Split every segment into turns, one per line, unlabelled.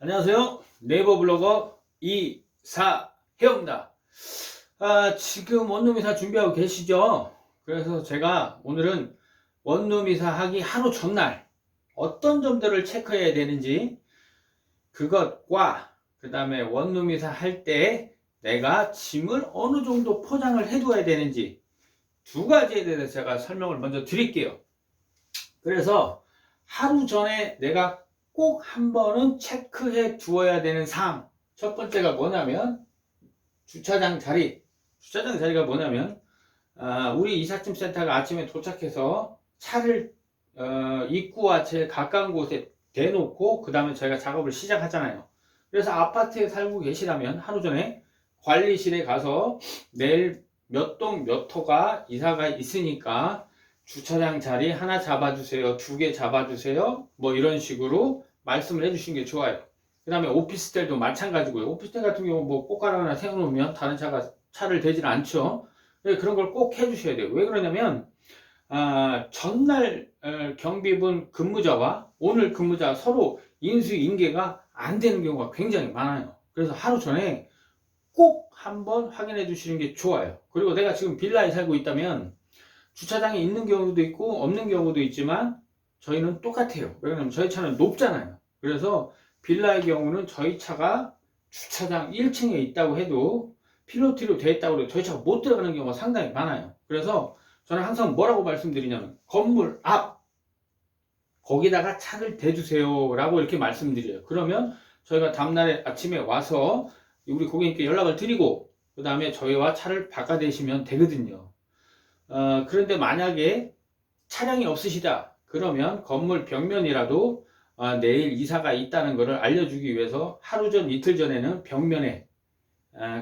안녕하세요. 네이버 블로거 이사혜입니다. 지금 원룸 이사 준비하고 계시죠? 그래서 제가 오늘은 원룸 이사 하기 하루 전날 어떤 점들을 체크해야 되는지 그것과 그 다음에 원룸 이사 할 때 내가 짐을 어느 정도 포장을 해둬야 되는지 두 가지에 대해서 제가 설명을 먼저 드릴게요. 그래서 하루 전에 내가 꼭 한 번은 체크해 두어야 되는 사항. 첫 번째가 뭐냐면 주차장 자리가 뭐냐면 우리 이삿짐 센터가 아침에 도착해서 차를 입구와 제일 가까운 곳에 대놓고 그 다음에 저희가 작업을 시작하잖아요. 그래서 아파트에 살고 계시다면 하루 전에 관리실에 가서 내일 몇 동 몇 호가 이사가 있으니까 주차장 자리 하나 잡아주세요, 두 개 잡아주세요, 뭐 이런 식으로 말씀을 해주시는 게 좋아요. 그 다음에 오피스텔도 마찬가지고요. 오피스텔 같은 경우 뭐 꽃가루 하나 세워놓으면 다른 차를 대지는 않죠. 그런 걸 꼭 해주셔야 돼요. 왜 그러냐면 전날 경비분 근무자와 오늘 근무자 서로 인수인계가 안 되는 경우가 굉장히 많아요. 그래서 하루 전에 꼭 한번 확인해 주시는 게 좋아요. 그리고 내가 지금 빌라에 살고 있다면 주차장이 있는 경우도 있고 없는 경우도 있지만 저희는 똑같아요. 왜냐면 저희 차는 높잖아요. 그래서 빌라의 경우는 저희 차가 주차장 1층에 있다고 해도 필로티로 되어 있다고 해도 저희 차가 못 들어가는 경우가 상당히 많아요. 그래서 저는 항상 뭐라고 말씀드리냐면 건물 앞 거기다가 차를 대주세요 라고 이렇게 말씀드려요. 그러면 저희가 다음날에 아침에 와서 우리 고객님께 연락을 드리고 그 다음에 저희와 차를 바꿔대시면 되거든요. 그런데 만약에 차량이 없으시다 그러면 건물 벽면이라도 내일 이사가 있다는 것을 알려주기 위해서 하루 전 이틀 전에는 벽면에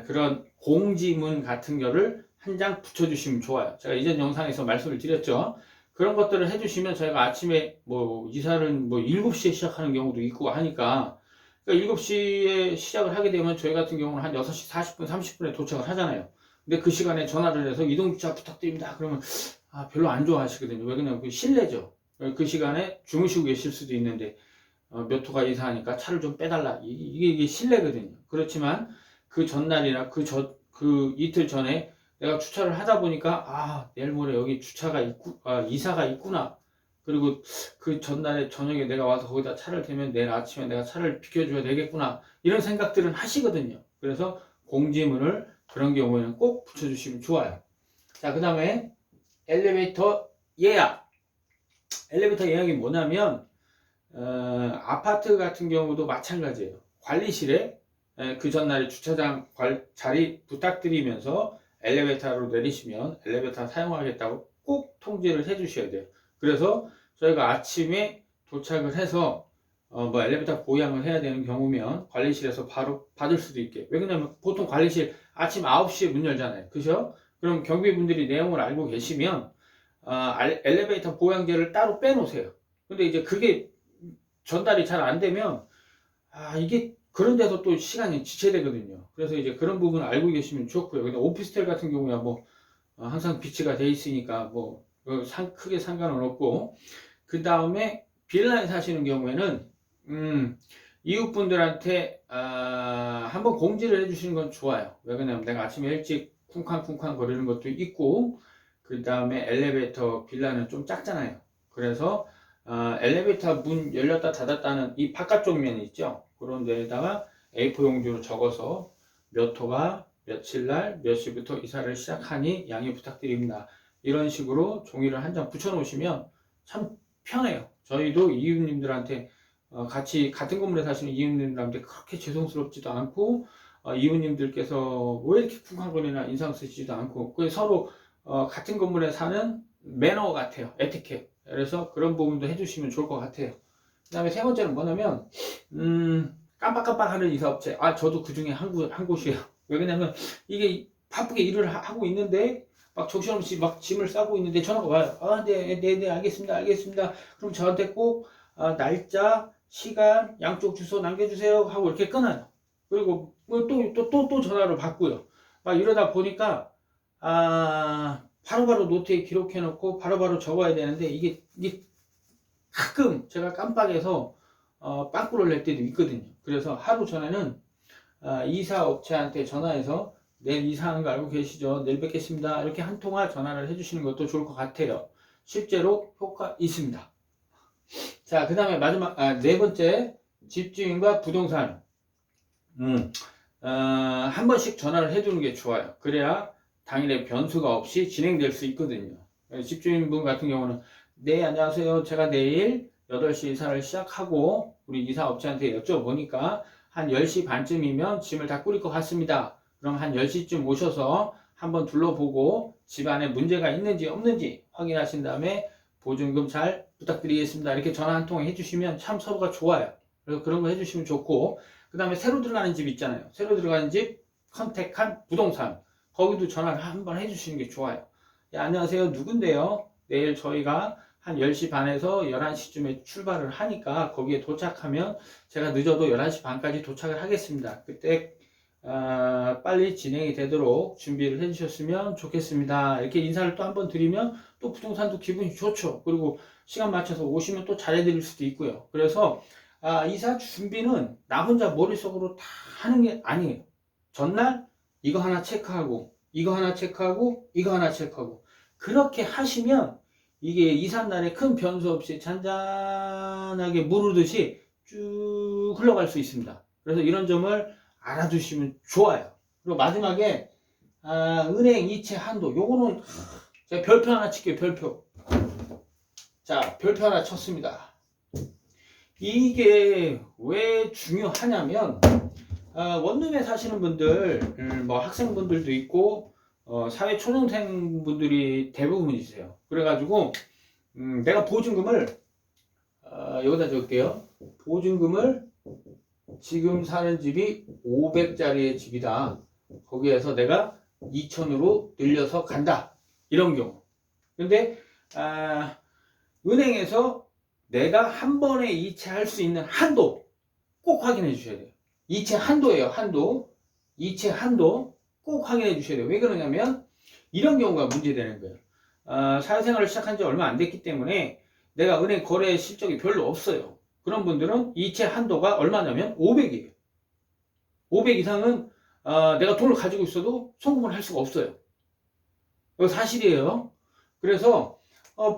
그런 공지문 같은 거를 한 장 붙여주시면 좋아요. 제가 이전 영상에서 말씀을 드렸죠. 그런 것들을 해주시면 저희가 아침에 뭐 이사를 뭐 7시에 시작하는 경우도 있고 하니까 그러니까 7시에 시작을 하게 되면 저희 같은 경우는 한 6시 40분 30분에 도착을 하잖아요. 근데 그 시간에 전화를 해서 이동주차 부탁드립니다. 그러면 별로 안 좋아하시거든요. 왜 그러냐면 그 실내죠. 그 시간에 주무시고 계실 수도 있는데 몇 호가 이사하니까 차를 좀 빼달라. 이게 실내거든요. 그렇지만 그 전날이나 그 이틀 전에 내가 주차를 하다 보니까 내일 모레 여기 주차가 있고 이사가 있구나. 그리고 그 전날에 저녁에 내가 와서 거기다 차를 대면 내일 아침에 내가 차를 비켜줘야 되겠구나. 이런 생각들은 하시거든요. 그래서 공지문을 그런 경우에는 꼭 붙여주시면 좋아요. 자, 그 다음에 엘리베이터 예약. 엘리베이터 예약이 뭐냐면 아파트 같은 경우도 마찬가지예요. 관리실에 그 전날에 주차장 자리 부탁드리면서 엘리베이터로 내리시면 엘리베이터 사용하겠다고 꼭 통지를 해 주셔야 돼요. 그래서 저희가 아침에 도착을 해서 뭐 엘리베이터 보양을 해야 되는 경우면 관리실에서 바로 받을 수도 있게. 왜 그러냐면 보통 관리실 아침 9시에 문 열잖아요. 그죠? 그럼 경비분들이 내용을 알고 계시면 엘리베이터 보양제를 따로 빼놓으세요. 근데 이제 그게 전달이 잘 안 되면 이게 그런 데서 또 시간이 지체되거든요. 그래서 이제 그런 부분을 알고 계시면 좋고요. 근데 오피스텔 같은 경우야 뭐 항상 비치가 돼 있으니까 뭐 크게 상관은 없고 그 다음에 빌라에 사시는 경우에는 이웃분들한테 한번 공지를 해주시는 건 좋아요. 왜 그러냐면 내가 아침에 일찍 쿵쾅쿵쾅 거리는 것도 있고 그 다음에 엘리베이터 빌라는 좀 작잖아요. 그래서 엘리베이터 문 열렸다 닫았다는 이 바깥쪽 면이 있죠. 그런 데에다가 A4 용지로 적어서 몇 호가 며칠 날 몇 시부터 이사를 시작하니 양해 부탁드립니다. 이런 식으로 종이를 한 장 붙여 놓으시면 참 편해요. 저희도 이웃님들한테 같은 건물에 사시는 이웃님들한테 그렇게 죄송스럽지도 않고 이웃님들께서 왜 이렇게 쿵쾅거리나 인상 쓰시지도 않고 서로 같은 건물에 사는 매너 같아요. 에티켓. 그래서 그런 부분도 해주시면 좋을 것 같아요. 그 다음에 세 번째는 뭐냐면 깜빡깜빡하는 이사업체. 저도 그 중에 한 곳이에요. 왜냐면 이게 바쁘게 일을 하고 있는데 막 정신없이 막 짐을 싸고 있는데 전화가 와요. 네, 알겠습니다. 그럼 저한테 꼭 날짜, 시간, 양쪽 주소 남겨주세요 하고 이렇게 끊어요. 그리고 또 전화를 받고요. 막 이러다 보니까 바로바로 노트에 기록해 놓고 바로바로 적어야 되는데 이게 가끔 제가 깜빡해서 빵꾸를 낼 때도 있거든요. 그래서 하루 전에는 이사 업체한테 전화해서 내일 이사하는 거 알고 계시죠? 내일 뵙겠습니다. 이렇게 한 통화 전화를 해주시는 것도 좋을 것 같아요. 실제로 효과 있습니다. 자, 그 다음에 마지막, 네 번째, 집주인과 부동산. 한 번씩 전화를 해두는 게 좋아요. 그래야 당일에 변수가 없이 진행될 수 있거든요. 집주인분 같은 경우는, 네, 안녕하세요. 제가 내일 8시 이사를 시작하고, 우리 이사업체한테 여쭤보니까, 한 10시 반쯤이면 짐을 다 꾸릴 것 같습니다. 그럼 한 10시쯤 오셔서 한번 둘러보고 집 안에 문제가 있는지 없는지 확인하신 다음에 보증금 잘 부탁드리겠습니다. 이렇게 전화 한 통화 해주시면 참 서로가 좋아요. 그래서 그런 거 해주시면 좋고, 그 다음에 새로 들어가는 집 있잖아요. 새로 들어가는 집 컨택한 부동산, 거기도 전화를 한번 해주시는 게 좋아요. 안녕하세요. 누군데요? 내일 저희가 한 10시 반에서 11시쯤에 출발을 하니까 거기에 도착하면 제가 늦어도 11시 반까지 도착을 하겠습니다. 그때 빨리 진행이 되도록 준비를 해주셨으면 좋겠습니다. 이렇게 인사를 또 한번 드리면 또 부동산도 기분이 좋죠. 그리고 시간 맞춰서 오시면 또 잘해드릴 수도 있고요. 그래서 이사 준비는 나 혼자 머릿속으로 다 하는 게 아니에요. 전날 이거 하나 체크하고 이거 하나 체크하고 이거 하나 체크하고 그렇게 하시면 이게 이삿날에 큰 변수 없이 잔잔하게 무르듯이 쭉 흘러갈 수 있습니다. 그래서 이런 점을 알아두시면 좋아요. 그리고 마지막에 은행 이체 한도, 요거는 제가 별표 하나 칠게요. 별표. 자, 별표 하나 쳤습니다. 이게 왜 중요하냐면 원룸에 사시는 분들, 뭐 학생분들도 있고 사회 초년생 분들이 대부분이세요. 그래가지고 내가 보증금을 여기다 적을게요. 보증금을 지금 사는 집이 500짜리의 집이다. 거기에서 내가 2000으로 늘려서 간다. 이런 경우. 근데 은행에서 내가 한 번에 이체할 수 있는 한도 꼭 확인해 주셔야 돼요. 이체 한도예요. 한도. 이체 한도 꼭 확인해 주셔야 돼요. 왜 그러냐면 이런 경우가 문제되는 거예요. 사회생활을 시작한 지 얼마 안 됐기 때문에 내가 은행 거래 실적이 별로 없어요. 그런 분들은 이체 한도가 얼마냐면 500이에요. 500 이상은 내가 돈을 가지고 있어도 송금을 할 수가 없어요. 이거 사실이에요. 그래서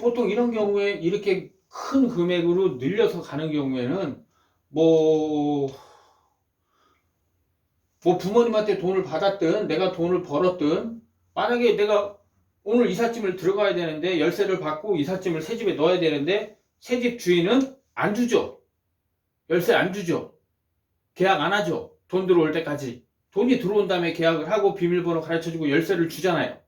보통 이런 경우에 이렇게 큰 금액으로 늘려서 가는 경우에는 뭐 부모님한테 돈을 받았든 내가 돈을 벌었든 만약에 내가 오늘 이삿짐을 들어가야 되는데 열쇠를 받고 이삿짐을 새 집에 넣어야 되는데 새 집 주인은 안 주죠. 열쇠 안 주죠. 계약 안 하죠. 돈 들어올 때까지. 돈이 들어온 다음에 계약을 하고 비밀번호 가르쳐주고 열쇠를 주잖아요.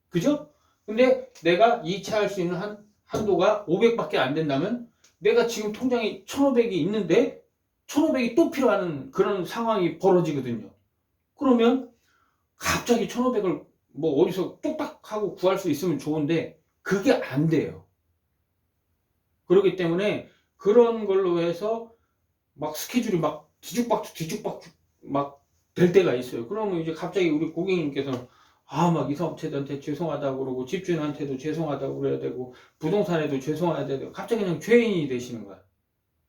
그죠? 근데 내가 이체할 수 있는 한도가 500밖에 안 된다면 내가 지금 통장에 1500이 있는데 1500이 또 필요한 그런 상황이 벌어지거든요. 그러면 갑자기 1500을 뭐 어디서 뚝딱 하고 구할 수 있으면 좋은데 그게 안 돼요. 그렇기 때문에 그런 걸로 해서 막 스케줄이 막 뒤죽박죽 막 될 때가 있어요. 그러면 이제 갑자기 우리 고객님께서 막 이사업체한테 죄송하다고 그러고 집주인한테도 죄송하다고 그래야 되고 부동산에도 죄송해야 되고 갑자기 그냥 죄인이 되시는 거야.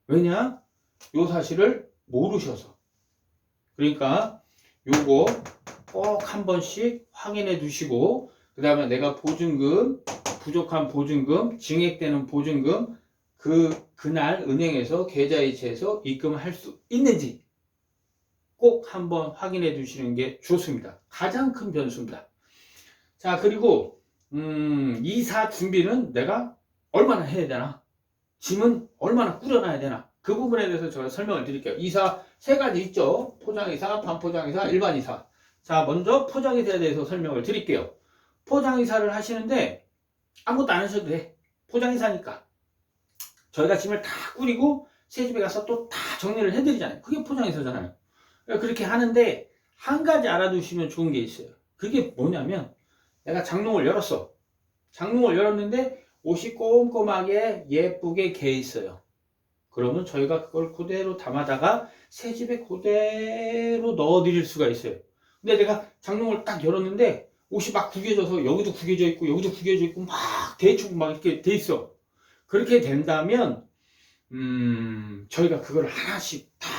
왜냐? 요 사실을 모르셔서. 그러니까 요거 꼭 한 번씩 확인해 두시고 그 다음에 내가 보증금, 부족한 보증금, 증액되는 보증금 그날 은행에서 계좌이체해서 입금할 수 있는지 꼭 한번 확인해 두시는 게 좋습니다. 가장 큰 변수입니다. 자, 그리고 이사 준비는 내가 얼마나 해야 되나? 짐은 얼마나 꾸려놔야 되나? 그 부분에 대해서 제가 설명을 드릴게요. 이사 세 가지 있죠. 포장이사, 반포장이사, 일반이사. 자, 먼저 포장이사에 대해서 설명을 드릴게요. 포장이사를 하시는데 아무것도 안 하셔도 돼. 포장이사니까. 저희가 짐을 다 꾸리고 새 집에 가서 또 다 정리를 해드리잖아요. 그게 포장이사잖아요. 그렇게 하는데 한 가지 알아두시면 좋은 게 있어요. 그게 뭐냐면 내가 장롱을 열었어. 장롱을 열었는데 옷이 꼼꼼하게 예쁘게 개 있어요. 그러면 저희가 그걸 그대로 담아다가 새 집에 그대로 넣어 드릴 수가 있어요. 근데 내가 장롱을 딱 열었는데 옷이 막 구겨져서 여기도 구겨져 있고 여기도 구겨져 있고 막 대충 막 이렇게 돼 있어. 그렇게 된다면 저희가 그걸 하나씩 다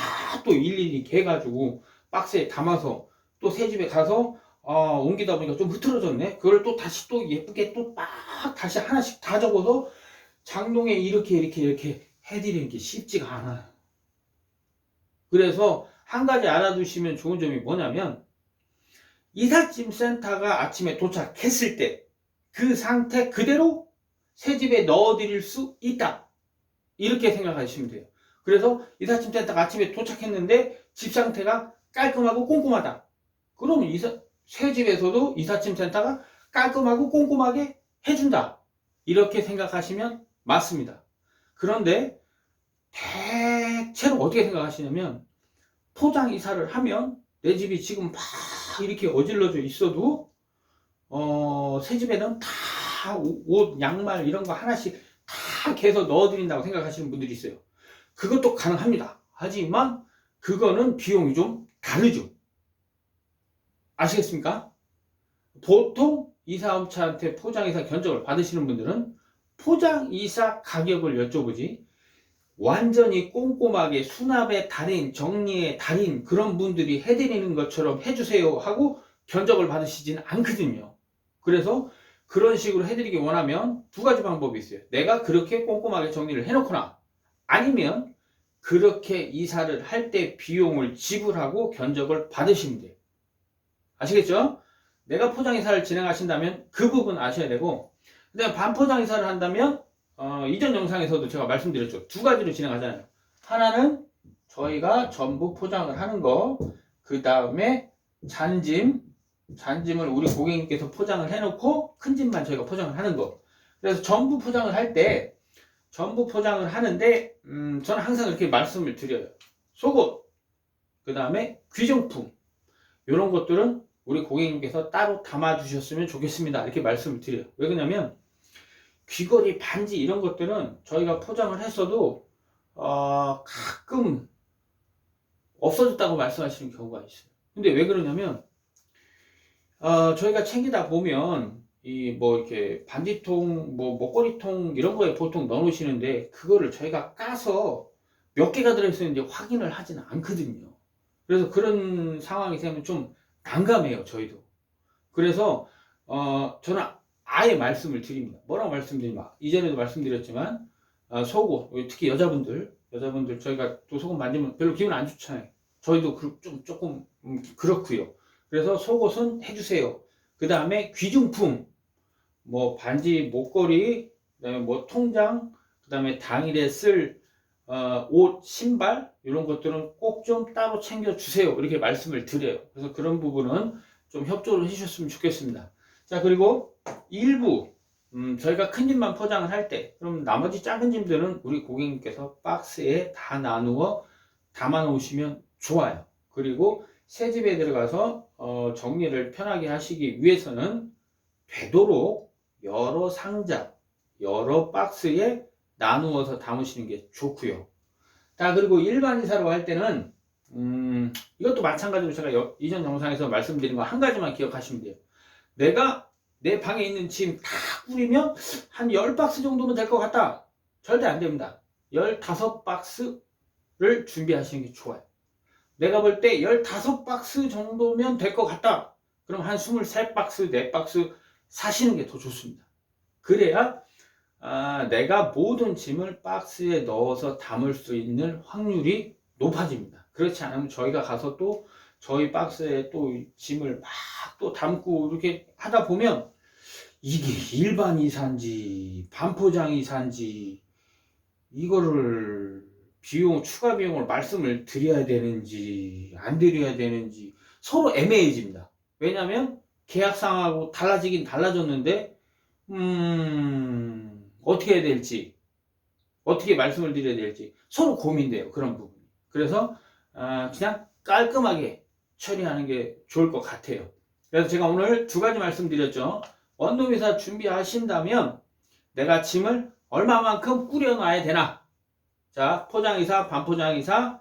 또 일일이 개가지고 박스에 담아서 또 새 집에 가서 옮기다 보니까 좀 흐트러졌네. 그걸 또 다시 또 예쁘게 또 막 다시 하나씩 다 접어서 장롱에 이렇게 해드리는 게 쉽지가 않아요. 그래서 한 가지 알아두시면 좋은 점이 뭐냐면, 이삿짐 센터가 아침에 도착했을 때 그 상태 그대로 새 집에 넣어드릴 수 있다, 이렇게 생각하시면 돼요. 그래서 이삿짐 센터가 아침에 도착했는데 집 상태가 깔끔하고 꼼꼼하다, 그러면 새 집에서도 이삿짐 센터가 깔끔하고 꼼꼼하게 해준다, 이렇게 생각하시면 맞습니다. 그런데 대체로 어떻게 생각하시냐면, 포장 이사를 하면 내 집이 지금 막 이렇게 어질러져 있어도 새 집에는 다 옷, 양말 이런 거 하나씩 다 개서 넣어드린다고 생각하시는 분들이 있어요. 그것도 가능합니다. 하지만 그거는 비용이 좀 다르죠. 아시겠습니까? 보통 이사업체한테 포장이사 견적을 받으시는 분들은 포장이사 가격을 여쭤보지, 완전히 꼼꼼하게 수납의 달인, 정리의 달인 그런 분들이 해드리는 것처럼 해주세요 하고 견적을 받으시지는 않거든요. 그래서 그런 식으로 해드리기 원하면 두 가지 방법이 있어요. 내가 그렇게 꼼꼼하게 정리를 해놓거나, 아니면 그렇게 이사를 할 때 비용을 지불하고 견적을 받으시면 돼요. 아시겠죠? 내가 포장이사를 진행하신다면 그 부분 아셔야 되고, 그다음에 반포장이사를 한다면 이전 영상에서도 제가 말씀드렸죠. 두 가지로 진행하잖아요. 하나는 저희가 전부 포장을 하는 거, 그 다음에 잔짐을 우리 고객님께서 포장을 해놓고 큰 짐만 저희가 포장을 하는 거. 그래서 전부 포장을 하는데 저는 항상 이렇게 말씀을 드려요. 속옷, 그 다음에 귀중품, 이런 것들은 우리 고객님께서 따로 담아 주셨으면 좋겠습니다, 이렇게 말씀을 드려요. 왜 그러냐면, 귀걸이, 반지 이런 것들은 저희가 포장을 했어도 가끔 없어졌다고 말씀하시는 경우가 있어요. 근데 왜 그러냐면, 저희가 챙기다 보면 이렇게 반지통, 목걸이통 이런 거에 보통 넣어 놓으시는데, 그거를 저희가 까서 몇 개가 들어있었는지 확인을 하지는 않거든요. 그래서 그런 상황이 되면 좀 난감해요, 저희도. 그래서 저는 아예 말씀을 드립니다. 뭐라고 말씀드리면, 이전에도 말씀드렸지만 속옷, 특히 여자분들 저희가 또 속옷 만지면 별로 기분 안 좋잖아요. 저희도 조금 그렇고요. 그래서 속옷은 해주세요. 그 다음에 귀중품, 반지, 목걸이, 그 다음에 통장, 그 다음에 당일에 쓸 옷, 신발 이런 것들은 꼭 좀 따로 챙겨주세요, 이렇게 말씀을 드려요. 그래서 그런 부분은 좀 협조를 해주셨으면 좋겠습니다. 자, 그리고 일부 저희가 큰 짐만 포장을 할 때, 그럼 나머지 작은 짐들은 우리 고객님께서 박스에 다 나누어 담아 놓으시면 좋아요. 그리고 새 집에 들어가서 정리를 편하게 하시기 위해서는 되도록 여러 상자, 여러 박스에 나누어서 담으시는 게 좋고요. 자, 그리고 일반 이사로 할 때는 이것도 마찬가지로 제가 이전 영상에서 말씀드린 거 한 가지만 기억하시면 돼요. 내가 내 방에 있는 짐 다 꾸리면 한 10박스 정도면 될 것 같다. 절대 안 됩니다. 15박스를 준비하시는 게 좋아요. 내가 볼 때 15박스 정도면 될 것 같다. 그럼 한 23박스, 4박스 사시는 게 더 좋습니다. 그래야 내가 모든 짐을 박스에 넣어서 담을 수 있는 확률이 높아집니다. 그렇지 않으면 저희가 가서 또 저희 박스에 또 짐을 막 또 담고 이렇게 하다 보면 이게 일반 이사인지 반포장 이사인지 이거를 추가 비용을 말씀을 드려야 되는지 안 드려야 되는지 서로 애매해집니다. 왜냐하면 계약상하고 달라지긴 달라졌는데 어떻게 해야 될지, 어떻게 말씀을 드려야 될지 서로 고민돼요, 그런 부분이. 그래서 그냥 깔끔하게 처리하는 게 좋을 것 같아요. 그래서 제가 오늘 두 가지 말씀드렸죠. 원룸이사 준비하신다면 내가 짐을 얼마만큼 꾸려놔야 되나, 자, 포장이사, 반포장이사,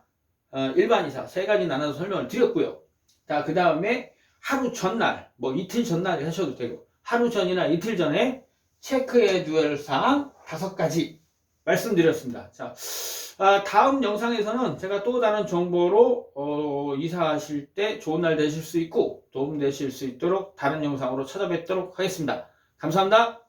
일반이사 세 가지 나눠서 설명을 드렸고요. 자, 그 다음에 하루 전날, 이틀 전날에 하셔도 되고, 하루 전이나 이틀 전에 체크해 둘 사항 5가지 말씀드렸습니다. 자, 다음 영상에서는 제가 또 다른 정보로 이사하실 때 좋은 날 되실 수 있고 도움 되실 수 있도록 다른 영상으로 찾아뵙도록 하겠습니다. 감사합니다.